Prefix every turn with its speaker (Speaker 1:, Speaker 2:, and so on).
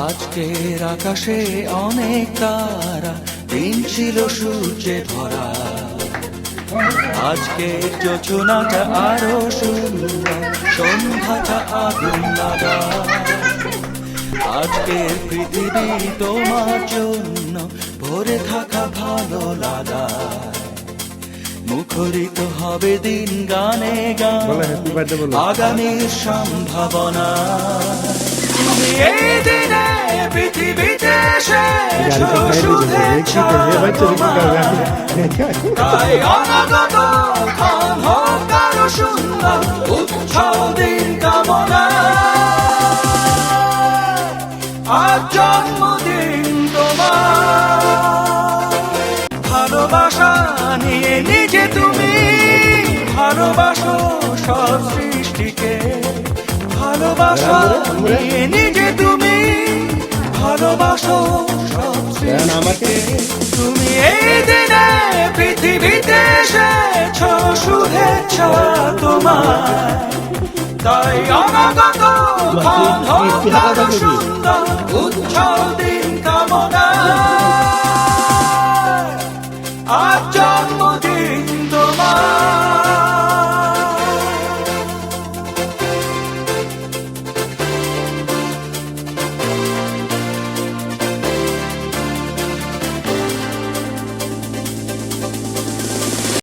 Speaker 1: আজকের আকাশে অনেক তারা, দিন ছিল সূর্যে ভরা। আজকের যোজনাটা আরো সুন্দর, সন্ধ্যাটা আগুন লাগা। আজকের পৃথিবী তোমার জন্য ভরে থাকা ভালো লাগা। মুখরিত হবে দিন গানে গান, আগামীর সম্ভাবনা। তুমি এই দিনে পৃথিবীতে এসেছো, শুভেচ্ছা তোমার। তাই অনাগত ক্ষণ হোক আরো সুন্দর, উৎসব দিন কামনা। আজ জন্মদিন তোমার। ভালোবাসা নিয়ে নিজে তুমি ভালোবাসো সব সৃষ্টিকে। ভালোবাসা নিয়ে নিজে তুমি ভালোবাসো সব সৃষ্টিকে। তুমি এই দিনে পৃথিবীতে এসেছো, শুভেচ্ছা তোমার। তাই অনাগত ক্ষণ হোক আরো সুন্দর, উৎসব দিন